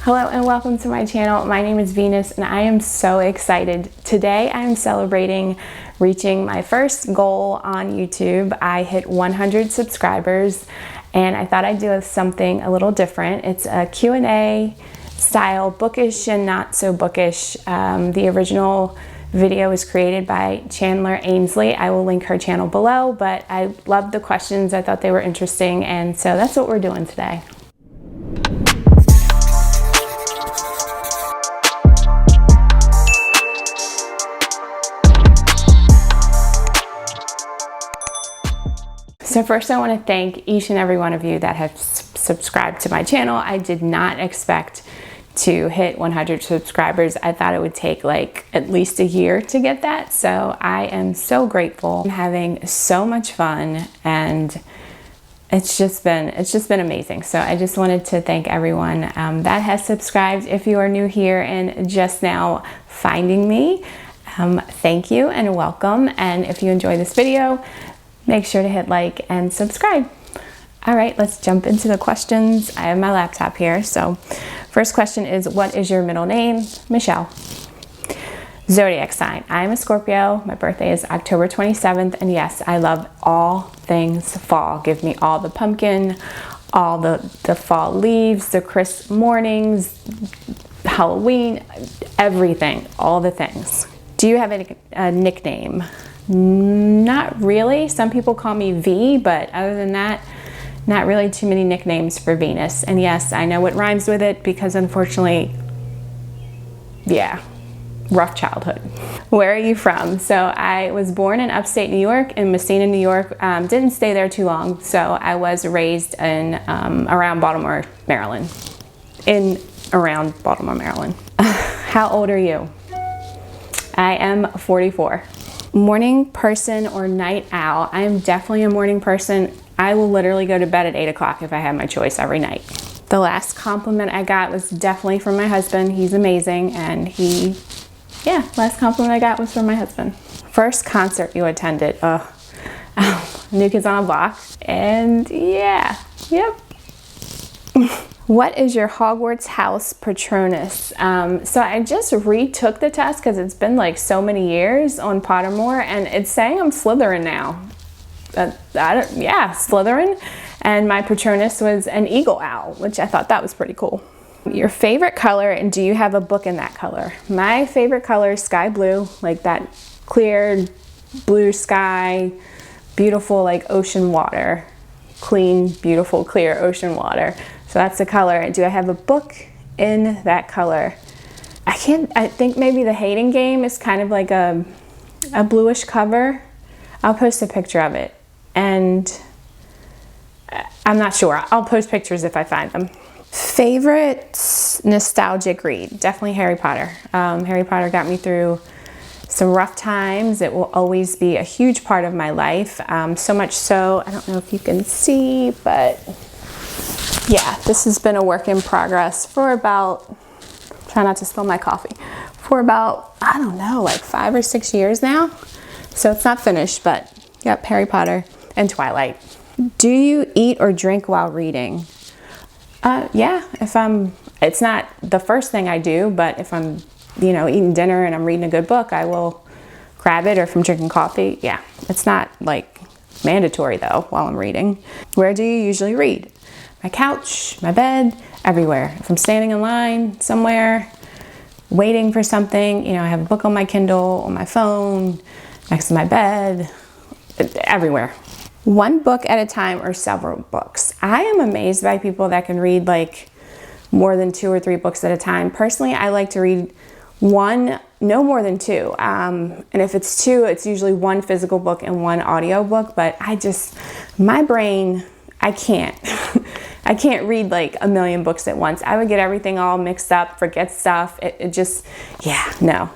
Hello and welcome to my channel. My name is Venus and I am so excited. Today I am celebrating reaching my first goal on YouTube. I hit 100 subscribers and I thought I'd do something a little different. It's a Q&A style, bookish and not so bookish. The original video was created by Chandler Ainsley. I will link her channel below, but I loved the questions. I thought they were interesting, and so that's what we're doing today. So first I want to thank each and every one of you that have subscribed to my channel. I did not expect to hit 100 subscribers. I thought it would take like at least a year to get that. So I am so grateful. I'm having so much fun and it's just been amazing. So I just wanted to thank everyone that has subscribed. If you are new here and just now finding me, thank you and welcome. And if you enjoy this video, make sure to hit like and subscribe. All right, let's jump into the questions. I have my laptop here. So first question is, what is your middle name? Michelle. Zodiac sign. I am a Scorpio. My birthday is October 27th. And yes, I love all things fall. Give me all the pumpkin, all the fall leaves, the crisp mornings, Halloween, everything, all the things. Do you have a nickname? Not really. Some people call me V, but other than that, not really too many nicknames for Venus. And yes, I know what rhymes with it because unfortunately, yeah, rough childhood. Where are you from? So I was born in upstate New York, in Messina, New York. Didn't stay there too long. So I was raised in around Baltimore, Maryland. Around Baltimore, Maryland. How old are you? I am 44. Morning person or night owl? I am definitely a morning person. I will literally go to bed at 8 o'clock if I have my choice every night. The last compliment I got was definitely from my husband. He's amazing, and last compliment I got was from my husband. First concert you attended? New Kids on the Block, and yeah, yep. What is your Hogwarts house Patronus? So I just retook the test because it's been like so many years on Pottermore, and it's saying I'm Slytherin now. Slytherin. And my Patronus was an eagle owl, which I thought that was pretty cool. Your favorite color, and do you have a book in that color? My favorite color is sky blue, like that clear blue sky, beautiful like ocean water, clean, beautiful, clear ocean water. So that's the color. Do I have a book in that color? I think maybe The Hating Game is kind of like a bluish cover. I'll post a picture of it. And I'm not sure. I'll post pictures if I find them. Favorite nostalgic read? Definitely Harry Potter. Harry Potter got me through some rough times. It will always be a huge part of my life. So much so, I don't know if you can see, but yeah, this has been a work in progress for about, try not to spill my coffee, for about, I don't know, like 5 or 6 years now. So it's not finished, but yep, Harry Potter and Twilight. Do you eat or drink while reading? Yeah, it's not the first thing I do, but if I'm, eating dinner and I'm reading a good book, I will grab it, or if I'm drinking coffee, yeah. It's not like mandatory though while I'm reading. Where do you usually read? My couch, my bed, everywhere. If I'm standing in line somewhere, waiting for something, I have a book on my Kindle, on my phone, next to my bed, everywhere. One book at a time or several books? I am amazed by people that can read like more than 2 or 3 books at a time. Personally, I like to read one, no more than 2. And if it's 2, it's usually 1 physical book and 1 audio book. But my brain, I can't. I can't read like a million books at once. I would get everything all mixed up, forget stuff. It just, yeah, no.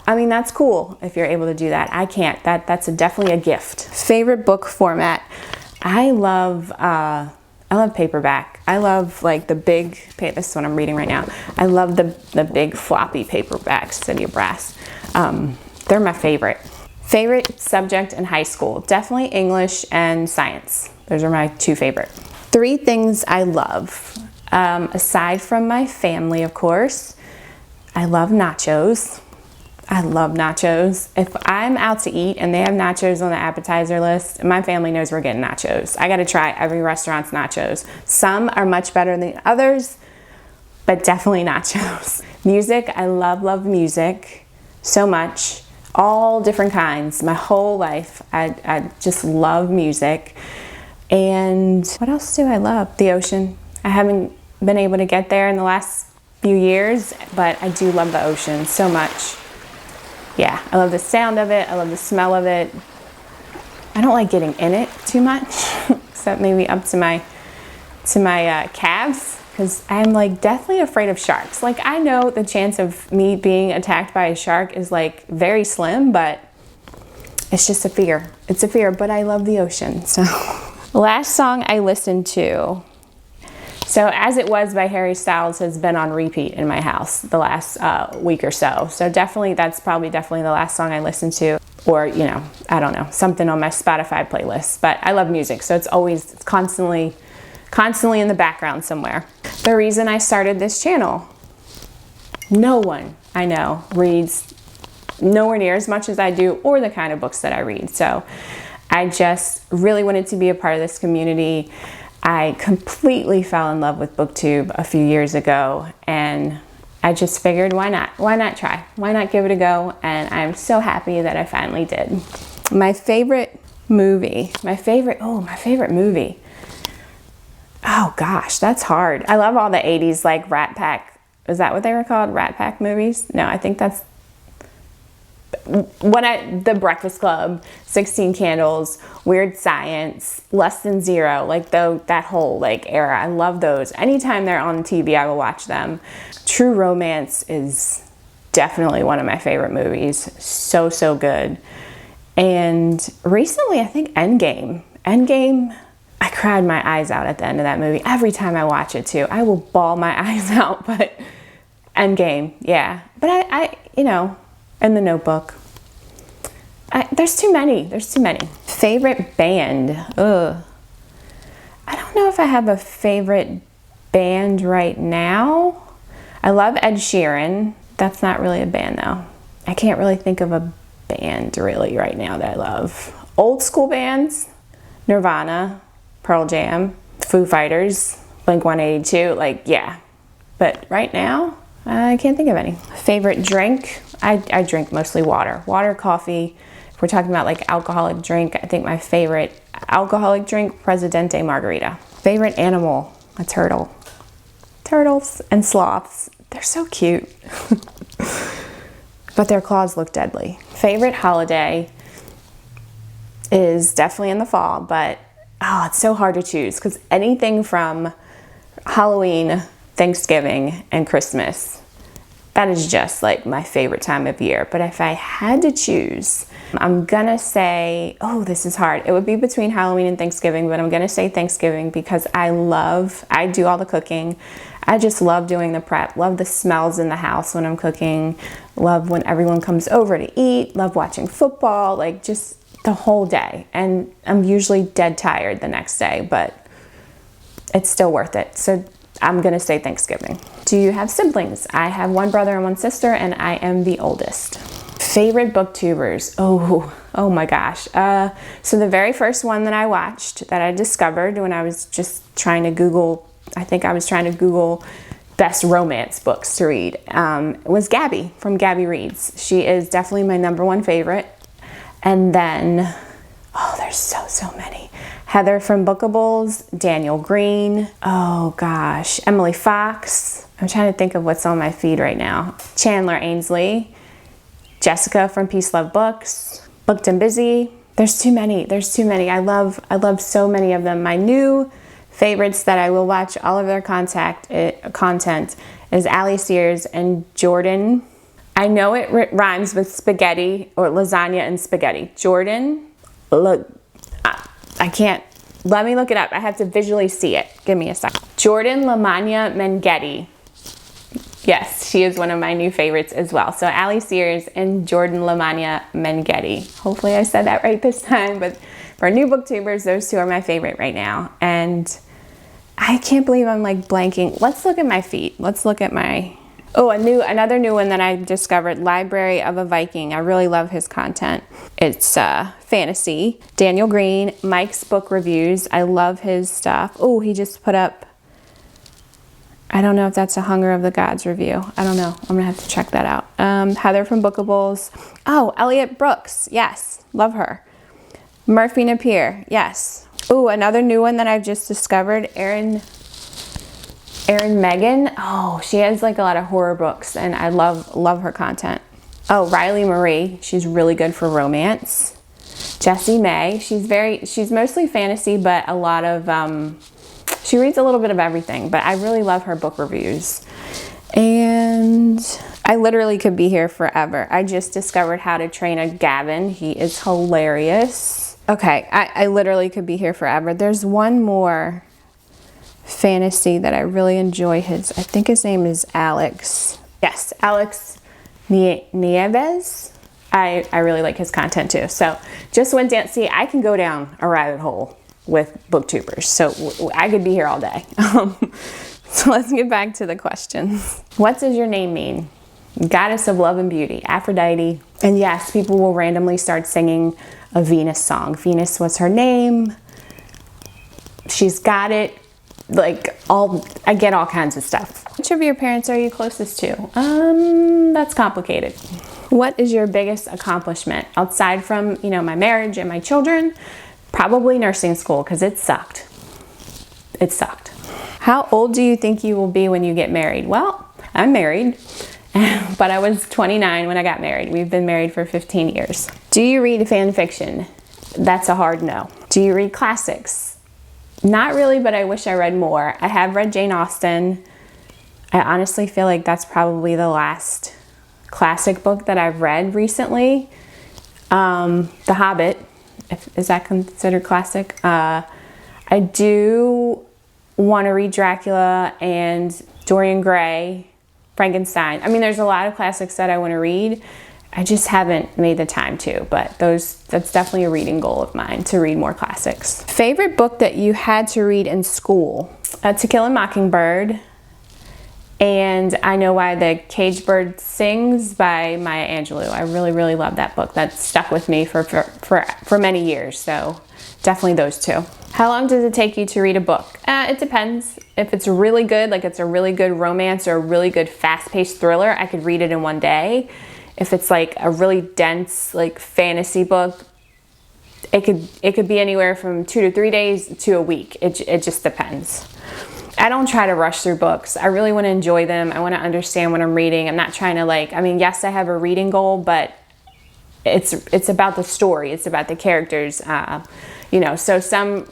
I mean, that's cool if you're able to do that. I can't. That's definitely a gift. Favorite book format? I love paperback. I love like the big, this is what I'm reading right now. I love the big floppy paperbacks, City of Brass. They're my favorite. Favorite subject in high school? Definitely English and science. Those are my 2 favorite. 3 things I love. Aside from my family, of course, I love nachos. I love nachos. If I'm out to eat and they have nachos on the appetizer list, my family knows we're getting nachos. I gotta try every restaurant's nachos. Some are much better than others, but definitely nachos. Music, I love music so much. All different kinds. My whole life, I just love music. And what else do I love? The ocean. I haven't been able to get there in the last few years, but I do love the ocean so much. Yeah, I love the sound of it. I love the smell of it. I don't like getting in it too much, except maybe up to my calves, because I'm like deathly afraid of sharks. Like, I know the chance of me being attacked by a shark is like very slim, but it's just a fear. It's a fear, but I love the ocean. So last song I listened to, so As It Was by Harry Styles has been on repeat in my house the last week or so. So definitely, that's probably definitely the last song I listened to, or, you know, I don't know, something on my Spotify playlist. But I love music, so it's constantly in the background somewhere. The reason I started this channel, no one I know reads nowhere near as much as I do, or the kind of books that I read. So I just really wanted to be a part of this community. I completely fell in love with Booktube a few years ago, and I just figured, why not? Why not try? Why not give it a go? And I'm so happy that I finally did. My favorite movie. Oh gosh, that's hard. I love all the 80s, like Rat Pack. Is that what they were called? Rat Pack movies? No, I think that's The Breakfast Club, 16 Candles, Weird Science, Less Than Zero, like that whole like era. I love those. Anytime they're on TV, I will watch them. True Romance is definitely one of my favorite movies. So good. And recently, I think Endgame, I cried my eyes out at the end of that movie. Every time I watch it too, I will bawl my eyes out, but Endgame, yeah. But I you know, and The Notebook. There's too many. Favorite band. Ugh. I don't know if I have a favorite band right now. I love Ed Sheeran. That's not really a band though. I can't really think of a band really right now that I love. Old school bands, Nirvana, Pearl Jam, Foo Fighters, Blink-182, like, yeah. But right now, I can't think of any. Favorite drink? I drink mostly water. Water, coffee. If we're talking about like alcoholic drink, I think my favorite alcoholic drink, Presidente Margarita. Favorite animal? A turtle. Turtles and sloths. They're so cute. But their claws look deadly. Favorite holiday is definitely in the fall, but oh, it's so hard to choose because anything from Halloween, Thanksgiving, and Christmas, that is just like my favorite time of year. But if I had to choose, I'm gonna say, oh, this is hard. It would be between Halloween and Thanksgiving, but I'm gonna say Thanksgiving because I do all the cooking. I just love doing the prep, love the smells in the house when I'm cooking, love when everyone comes over to eat, love watching football, like just the whole day. And I'm usually dead tired the next day, but it's still worth it. So I'm gonna say Thanksgiving. Do you have siblings? I have one brother and one sister, and I am the oldest. Favorite booktubers? Oh my gosh. So the very first one that I watched, that I discovered when I was just trying to Google, I think I was trying to Google best romance books to read, was Gabby from Gabby Reads. She is definitely my #1 favorite. And then, oh, there's so many. Heather from Bookables, Daniel Green, oh gosh, Emily Fox. I'm trying to think of what's on my feed right now. Chandler Ainsley, Jessica from Peace Love Books, Booked and Busy. There's too many. I love so many of them. My new favorites that I will watch all of their content is Ali Sears and Jordan. I know it rhymes with spaghetti or lasagna and spaghetti. Jordan, look, I can't, let me look it up. I have to visually see it. Give me a second. Jordan Lamanya Mengetti. Yes, she is one of my new favorites as well. So Ali Sears and Jordan Lamanya Mengetti. Hopefully I said that right this time, but for new booktubers, those two are my favorite right now. And I can't believe I'm like blanking. Let's look at my feet. Let's look at my, oh, another new one that I discovered, Library of a Viking. I really love his content. It's fantasy. Daniel Green, Mike's book reviews. I love his stuff. Oh, he just put up, I don't know if that's a Hunger of the Gods review. I don't know. I'm gonna have to check that out. Heather from Bookables. Oh, Elliot Brooks. Yes, love her. Murphy Napier. Yes. Oh, another new one that I've just discovered, Erin Megan. Oh, she has like a lot of horror books and I love her content. Oh, Riley Marie. She's really good for romance. Jessie May. She's mostly fantasy, but a lot of, she reads a little bit of everything, but I really love her book reviews. And I literally could be here forever. I just discovered How to Train a Gavin. He is hilarious. Okay, I literally could be here forever. There's one more fantasy that I really enjoy. I think his name is Alex. Yes, Alex Nieves. I really like his content too. So just went down, see, I can go down a rabbit hole with booktubers. So I could be here all day. So let's get back to the questions. What does your name mean? Goddess of love and beauty, Aphrodite. And yes, people will randomly start singing a Venus song. Venus was her name. She's got it. Like I get all kinds of stuff. Which of your parents are you closest to? That's complicated. What is your biggest accomplishment outside from, you know, my marriage and my children? Probably nursing school, because it sucked. It sucked. How old do you think you will be when you get married? Well, I'm married. But I was 29 when I got married. We've been married for 15 years. Do you read fan fiction? That's a hard no. Do you read classics? Not really, but I wish I read more. I have read Jane Austen. I honestly feel like that's probably the last classic book that I've read recently. The Hobbit, is that considered classic? I do want to read Dracula and Dorian Gray, Frankenstein. I mean, there's a lot of classics that I want to read. I just haven't made the time to, but that's definitely a reading goal of mine, to read more classics. Favorite book that you had to read in school? To Kill a Mockingbird, and I Know Why the Caged Bird Sings by Maya Angelou. I really, really love that book. That stuck with me for many years, so definitely those two. How long does it take you to read a book? It depends. If it's really good, like it's a really good romance or a really good fast-paced thriller, I could read it in one day. If it's like a really dense like fantasy book, it could be anywhere from 2 to 3 days to a week. It just depends. I don't try to rush through books. I really want to enjoy them. I want to understand what I'm reading. I'm not trying to I mean, yes, I have a reading goal, but it's about the story. It's about the characters. You know, so some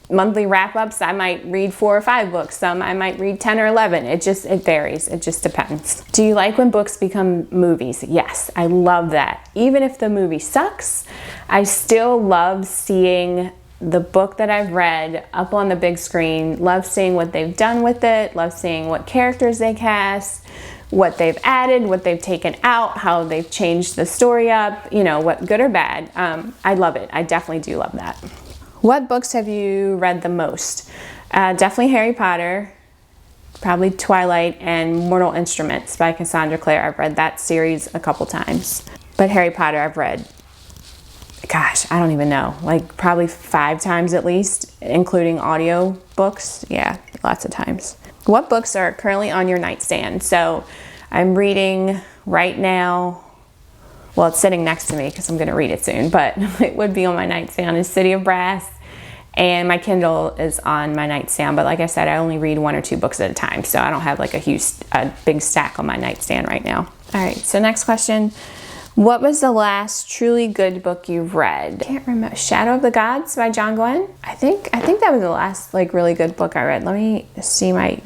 monthly wrap-ups, I might read 4 or 5 books. Some I might read 10 or 11. It varies. It just depends. Do you like when books become movies? Yes, I love that. Even if the movie sucks, I still love seeing the book that I've read up on the big screen. Love seeing what they've done with it. Love seeing what characters they cast, what they've added, what they've taken out, how they've changed the story up, you know, what good or bad. I love it. I definitely do love that. What books have you read the most? Definitely Harry Potter, probably Twilight, and Mortal Instruments by Cassandra Clare. I've read that series a couple times. But Harry Potter I've read, gosh, I don't even know, like probably 5 times at least, including audio books. Yeah, lots of times. What books are currently on your nightstand? So I'm reading right now, well, it's sitting next to me because I'm going to read it soon, but it would be on my nightstand, is City of Brass, and my Kindle is on my nightstand. But like I said, I only read 1 or 2 books at a time, so I don't have like a big stack on my nightstand right now. All right, so next question. What was the last truly good book you've read? Can't remember. Shadow of the Gods by John Glenn? I think that was the last like really good book I read. Let me see I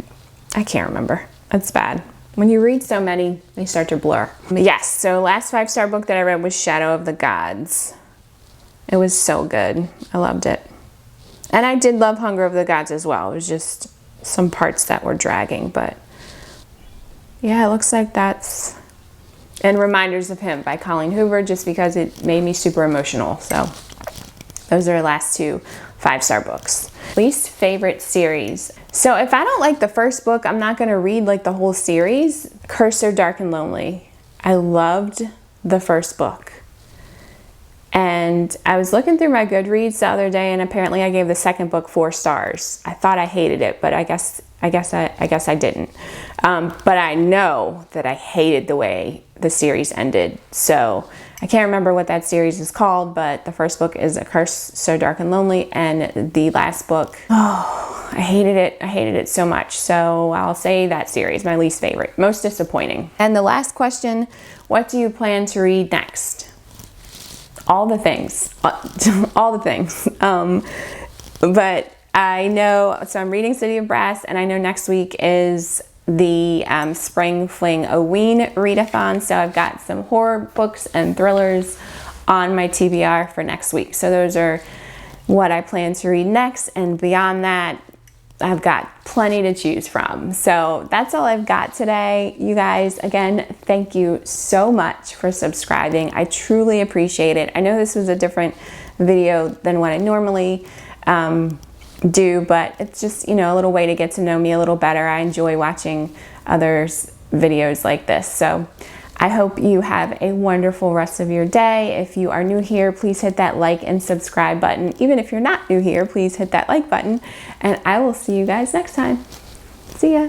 can't remember. That's bad. When you read so many, they start to blur. Yes, so last 5-star book that I read was Shadow of the Gods. It was so good. I loved it. And I did love Hunger of the Gods as well. It was just some parts that were dragging, but yeah, it looks like that's... And Reminders of Him by Colleen Hoover, just because it made me super emotional. So those are the last 2 5-star books. Least favorite series. So if I don't like the first book, I'm not gonna read like the whole series. Cursed So Dark and Lonely. I loved the first book. And I was looking through my Goodreads the other day, and apparently I gave the second book 4 stars. I thought I hated it, but I guess I didn't. But I know that I hated the way the series ended. So I can't remember what that series is called, but the first book is A Curse So Dark and Lonely, and the last book, oh, I hated it. I hated it so much. So I'll say that series, my least favorite, most disappointing. And the last question, what do you plan to read next? All the things, all the things. But I know, so I'm reading City of Brass, and I know next week is the Spring Fling Oween readathon. So I've got some horror books and thrillers on my TBR for next week. So those are what I plan to read next, and beyond that, I've got plenty to choose from. So that's all I've got today. You guys, again, thank you so much for subscribing. I truly appreciate it. I know this was a different video than what I normally do, but it's just, you know, a little way to get to know me a little better. I enjoy watching others' videos like this. So I hope you have a wonderful rest of your day. If you are new here, please hit that like and subscribe button. Even if you're not new here, please hit that like button, and I will see you guys next time. See ya.